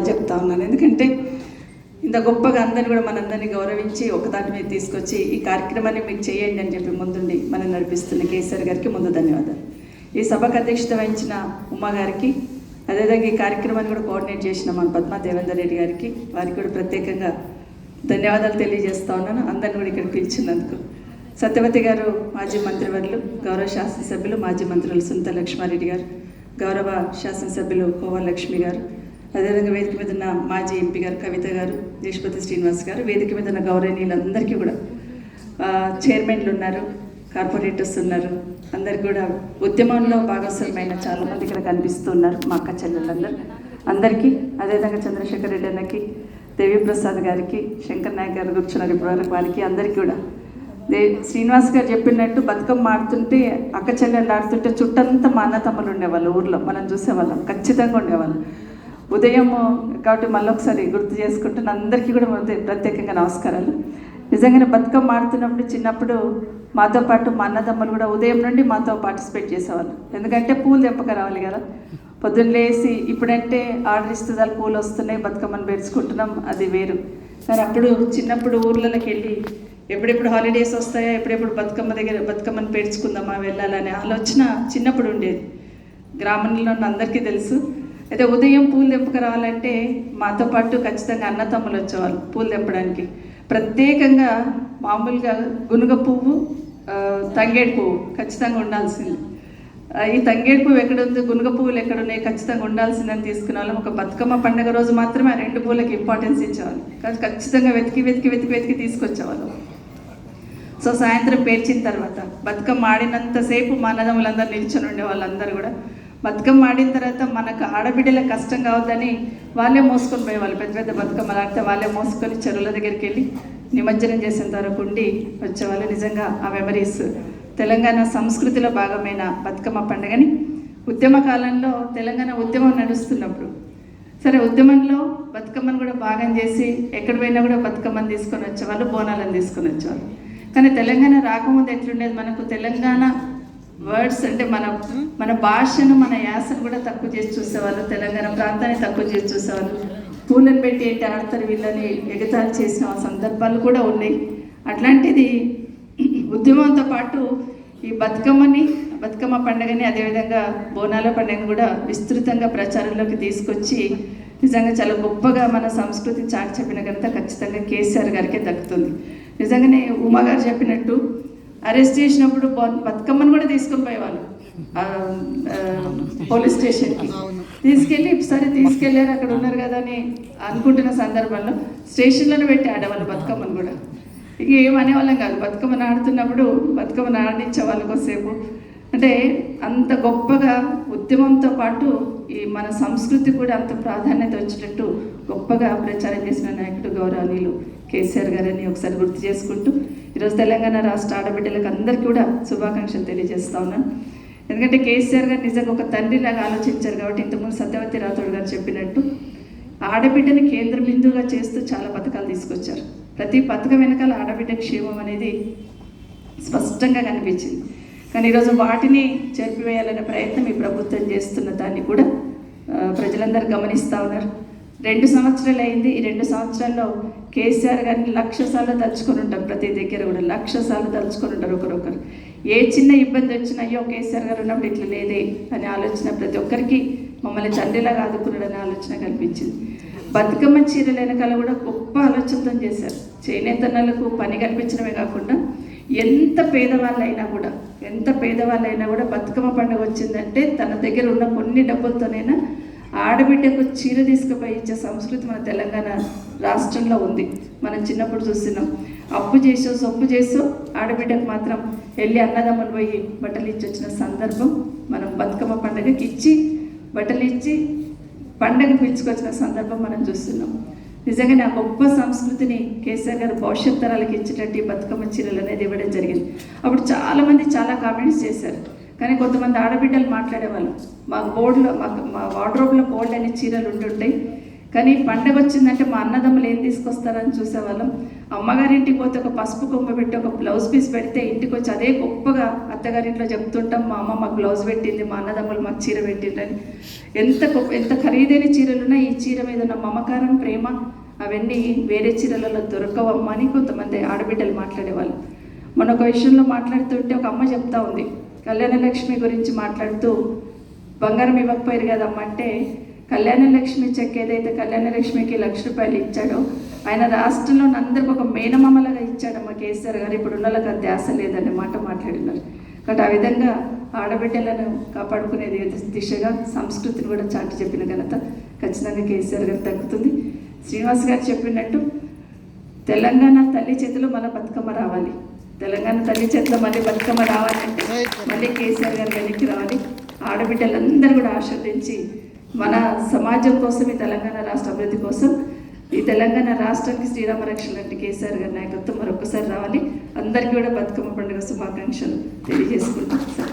చెప్తా ఉన్నాను. ఎందుకంటే ఇంత గొప్పగా అందరిని కూడా మనందరినీ గౌరవించి ఒకదాని మీద తీసుకొచ్చి ఈ కార్యక్రమాన్ని మీకు చేయండి అని చెప్పి ముందుండి మనం నడిపిస్తున్న కేసీఆర్ గారికి ముందు ధన్యవాదాలు. ఈ సభకు అధ్యక్షత వహించిన ఉమా గారికి, అదేవిధంగా ఈ కార్యక్రమాన్ని కూడా కోఆర్డినేట్ చేసిన మన పద్మా దేవేందర్ రెడ్డి గారికి, వారికి కూడా ప్రత్యేకంగా ధన్యవాదాలు తెలియజేస్తా ఉన్నాను. అందరిని కూడా ఇక్కడ పిలిచినందుకు. సత్యవతి గారు మాజీ మంత్రివర్యులు, గౌరవ శాసనసభ్యులు మాజీ మంత్రులు సునీత లక్ష్మారెడ్డి గారు, గౌరవ శాసనసభ్యులు కోవా లక్ష్మి గారు, అదేవిధంగా వేదిక మీద ఉన్న మాజీ ఎంపీ గారు కవిత గారు, దేశపతి శ్రీనివాస్ గారు, వేదిక మీద ఉన్న గౌరవనీయులందరికీ కూడా, చైర్మన్లు ఉన్నారు, కార్పొరేటర్స్ ఉన్నారు, అందరికి కూడా ఉద్యమంలో భాగస్వామ్యమైన చాలామంది ఇక్కడ కనిపిస్తున్నారు. మా అక్క చెల్లెళ్ళందరూ అందరికీ, అదేవిధంగా చంద్రశేఖర్ రెడ్డి అన్నకి, దేవిప్రసాద్ గారికి, శంకర్ నాయక్ గారు కూర్చున్నారు ఇప్పటివరకు, వారికి అందరికీ కూడా శ్రీనివాస్ గారు చెప్పినట్టు బతుకమ్మ ఆడుతుంటే, అక్క చెల్లెళ్ళు ఆడుతుంటే చుట్టంతా మా అన్న తమ్ములు ఉండేవాళ్ళు, ఊర్లో మనం చూసేవాళ్ళం, ఖచ్చితంగా ఉండేవాళ్ళం. ఉదయం కాబట్టి మళ్ళీ ఒకసారి గుర్తు చేసుకుంటున్న అందరికీ కూడా ప్రత్యేకంగా నమస్కారాలు. నిజంగానే బతుకమ్మ ఆడుతున్నప్పుడు చిన్నప్పుడు మాతో పాటు మా అన్నదమ్ములు కూడా ఉదయం నుండి మాతో పార్టిసిపేట్ చేసేవాళ్ళు. ఎందుకంటే పూలు తెంపక రావాలి కదా, పొద్దున్న లేసి, ఇప్పుడంటే ఆర్డర్ ఇస్తుందా పూలు వస్తున్నాయి బతుకమ్మను పేర్చుకుంటున్నాం, అది వేరు. కానీ అప్పుడు చిన్నప్పుడు ఊర్లలోకి వెళ్ళి ఎప్పుడెప్పుడు హాలిడేస్ వస్తాయో, ఎప్పుడెప్పుడు బతుకమ్మను పేర్చుకుందామా, వెళ్ళాలనే ఆలోచన చిన్నప్పుడు ఉండేది. గ్రామంలో ఉన్న అందరికీ తెలుసు. అయితే ఉదయం పూలు తెంపక రావాలంటే మాతో పాటు ఖచ్చితంగా అన్న తమ్ములు వచ్చేవాళ్ళు పూలు తెంపడానికి. ప్రత్యేకంగా మామూలుగా గునుగ పువ్వు, తంగేడు పువ్వు ఖచ్చితంగా ఉండాల్సింది. ఈ తంగేడు పువ్వు ఎక్కడుంది, గునుగ పువ్వులు ఎక్కడున్నాయి, ఖచ్చితంగా ఉండాల్సిందని తీసుకునే వాళ్ళం. ఒక బతుకమ్మ పండుగ రోజు మాత్రమే ఆ రెండు పువ్వులకి ఇంపార్టెన్స్ ఇచ్చేవాళ్ళు. కానీ ఖచ్చితంగా వెతికి తీసుకొచ్చేవాళ్ళం. సో సాయంత్రం పేర్చిన తర్వాత బతుకమ్మ ఆడినంతసేపు మా అన్నదమ్ములందరూ నిల్చొని ఉండే వాళ్ళందరూ కూడా బతుకమ్మ ఆడిన తర్వాత మనకు ఆడబిడ్డలకు కష్టం కావద్దని వాళ్ళే మోసుకొని పోయేవాళ్ళు. పెద్ద పెద్ద బతుకమ్మలు ఆడితే వాళ్ళే మోసుకొని చెరువుల దగ్గరికి వెళ్ళి నిమజ్జనం చేసేంత వరకు ఉండి వచ్చేవాళ్ళు. నిజంగా ఆ మెమరీస్ తెలంగాణ సంస్కృతిలో భాగమైన బతుకమ్మ పండుగని ఉద్యమ కాలంలో తెలంగాణ ఉద్యమం నడుస్తున్నప్పుడు, సరే ఉద్యమంలో బతుకమ్మను కూడా భాగం చేసి ఎక్కడ పోయినా కూడా బతుకమ్మను తీసుకొని వచ్చేవాళ్ళు, బోనాలను తీసుకొని వచ్చేవాళ్ళు. కానీ తెలంగాణ రాకముందు ఎట్లుండేది, మనకు తెలంగాణ వర్డ్స్ అంటే మన భాషను, మన యాసను కూడా తక్కువ చేసి చూసేవాళ్ళు, తెలంగాణ ప్రాంతాన్ని తక్కువ చేసి చూసేవాళ్ళు. పూలను పెట్టి ఏంటి ఆడతారు వీళ్ళని ఎగతాళి చేసిన సందర్భాలు కూడా ఉన్నాయి. అట్లాంటిది ఉద్యమంతో పాటు ఈ బతుకమ్మ పండుగని, అదేవిధంగా బోనాల పండుగని కూడా విస్తృతంగా ప్రచారంలోకి తీసుకొచ్చి నిజంగా చాలా గొప్పగా మన సంస్కృతి చాటి చెప్పిన ఘనత ఖచ్చితంగా కేసీఆర్ గారికే దక్కుతుంది. నిజంగానే ఉమా గారు చెప్పినట్టు అరెస్ట్ చేసినప్పుడు బతుకమ్మను కూడా తీసుకొని పోయేవాళ్ళు పోలీస్ స్టేషన్కి తీసుకెళ్ళి, సరే తీసుకెళ్ళారు అక్కడ ఉన్నారు కదా అని అనుకుంటున్న సందర్భంలో స్టేషన్లను పెట్టి ఆడేవాళ్ళు బతుకమ్మను కూడా. ఇక ఏమనేవాళ్ళం కాదు, బతుకమ్మను ఆడుతున్నప్పుడు బతుకమ్మను ఆడించే వాళ్ళ కోసేపు. అంటే అంత గొప్పగా ఉద్యమంతో పాటు ఈ మన సంస్కృతి కూడా అంత ప్రాధాన్యత వచ్చేటట్టు గొప్పగా ప్రచారం చేసిన నాయకుడు గౌరవనీయులు కేసీఆర్ గారని ఒకసారి గుర్తు చేసుకుంటూ ఈరోజు తెలంగాణ రాష్ట్ర ఆడబిడ్డలకు అందరికీ కూడా శుభాకాంక్షలు తెలియజేస్తా ఉన్నాను. ఎందుకంటే కేసీఆర్ గారు నిజంగా ఒక తండ్రిలాగా ఆలోచించారు కాబట్టి, ఇంతకుముందు సత్యవతి రాథోడ్ గారు చెప్పినట్టు ఆడబిడ్డని కేంద్ర బిందువుగా చేస్తూ చాలా పథకాలు తీసుకొచ్చారు. ప్రతి పథకం వెనకాల ఆడబిడ్డ క్షేమం అనేది స్పష్టంగా కనిపించింది. కానీ ఈరోజు వాటిని చెరిపివేయాలనే ప్రయత్నం ఈ ప్రభుత్వం చేస్తున్న దాన్ని కూడా ప్రజలందరూ గమనిస్తూ ఉన్నారు. 2 సంవత్సరాలు అయింది. ఈ 2 సంవత్సరాల్లో కేసీఆర్ గారిని 1,00,000 సార్లు తలుచుకొని ఉంటారు. ప్రతి దగ్గర కూడా 1,00,000 సార్లు తలుచుకొని ఉంటారు ఒకరొకరు. ఏ చిన్న ఇబ్బంది వచ్చినా, అయ్యో కేసీఆర్ గారు ఉన్నప్పుడు ఇట్లా లేదే అనే ఆలోచన ప్రతి ఒక్కరికి మమ్మల్ని తండ్రిలాగా ఆదుకున్నాడనే ఆలోచన కనిపించింది. బతుకమ్మ చీరల వెనకాల కూడా గొప్ప ఆలోచనతో చేశారు. చేనేతన్నలకు పని కల్పించడమే కాకుండా ఎంత పేదవాళ్ళైనా కూడా బతుకమ్మ పండుగ వచ్చిందంటే తన దగ్గర ఉన్న కొన్ని డబ్బులతోనైనా ఆడబిడ్డకు చీర తీసుకుపోయి ఇచ్చే సంస్కృతి మన తెలంగాణ రాష్ట్రంలో ఉంది. మనం చిన్నప్పుడు చూస్తున్నాం. అప్పు చేసో సొప్పు చేసో ఆడబిడ్డకు మాత్రం వెళ్ళి అన్నదమ్ములు పోయి బట్టలు ఇచ్చి వచ్చిన సందర్భం మనం బతుకమ్మ పండుగకి ఇచ్చి బట్టలు ఇచ్చి పండుగ పిలుచుకొచ్చిన సందర్భం మనం చూస్తున్నాం. నిజంగా నా గొప్ప సంస్కృతిని కేసీఆర్ గారు భవిష్యత్ తరాలకు ఇచ్చేటట్టు బతుకమ్మ చీరలు అనేది ఇవ్వడం జరిగింది. అప్పుడు చాలామంది చాలా కామెంట్స్ చేశారు. కానీ కొంతమంది ఆడబిడ్డలు మాట్లాడేవాళ్ళు, మా వార్డ్రోబ్లో బోల్డ్ అనే చీరలు ఉంటుంటాయి, కానీ పండగ వచ్చిందంటే మా అన్నదమ్ములు ఏం తీసుకొస్తారని చూసేవాళ్ళం. అమ్మగారింటికి పోతే ఒక పసుపు కొమ్మ పెట్టి ఒక బ్లౌజ్ పీస్ పెడితే ఇంటికి వచ్చి అదే గొప్పగా అత్తగారింట్లో చెప్తుంటాం, మా అమ్మ మాకు బ్లౌజ్ పెట్టింది, మా అన్నదమ్ములు మాకు చీర పెట్టిండ్రని. ఎంత ఖరీదైన చీరలున్నా ఈ చీర మీద ఉన్న మమకారం, ప్రేమ అవన్నీ వేరే చీరలలో దొరకవమ్మా అని కొంతమంది ఆడబిడ్డలు మాట్లాడేవాళ్ళు. మన ఒక విషయంలో మాట్లాడుతుంటే ఒక అమ్మ చెప్తా ఉంది, కళ్యాణలక్ష్మి గురించి మాట్లాడుతూ, బంగారం ఇవ్వకపోయారు కదమ్మ అంటే, కళ్యాణలక్ష్మి చెక్ ఏదైతే కళ్యాణలక్ష్మికి ₹1,00,000 ఇచ్చాడో ఆయన రాష్ట్రంలో అందరికి ఒక మేనమామలాగా ఇచ్చాడమ్మ కేసీఆర్ గారు. ఇప్పుడు ఉన్న వాళ్ళకి ధ్యాస లేదనే మాట మాట్లాడినారు. కాబట్టి ఆ విధంగా ఆడబిడ్డలను కాపాడుకునే దిశగా సంస్కృతిని కూడా చాటి చెప్పిన ఘనత ఖచ్చితంగా కేసీఆర్ గారు దక్కుతుంది. శ్రీనివాస్ గారు చెప్పినట్టు తెలంగాణ తల్లి చేతిలో మళ్ళీ బతుకమ్మ రావాలి. తెలంగాణ తల్లి చేతిలో మళ్ళీ బతుకమ్మ రావాలంటే మళ్ళీ కేసీఆర్ గారు వెనక్కి రావాలి. ఆడబిడ్డలందరూ కూడా ఆశీర్వదించి మన సమాజం కోసం, ఈ తెలంగాణ రాష్ట్ర అభివృద్ధి కోసం, ఈ తెలంగాణ రాష్ట్రానికి శ్రీరామ రక్షణ లాంటి కేసీఆర్ గారి నాయకత్వం మరొకసారి రావాలి. అందరికీ కూడా బతుకమ్మ పండుగ శుభాకాంక్షలు తెలియజేసుకుంటాం సార్.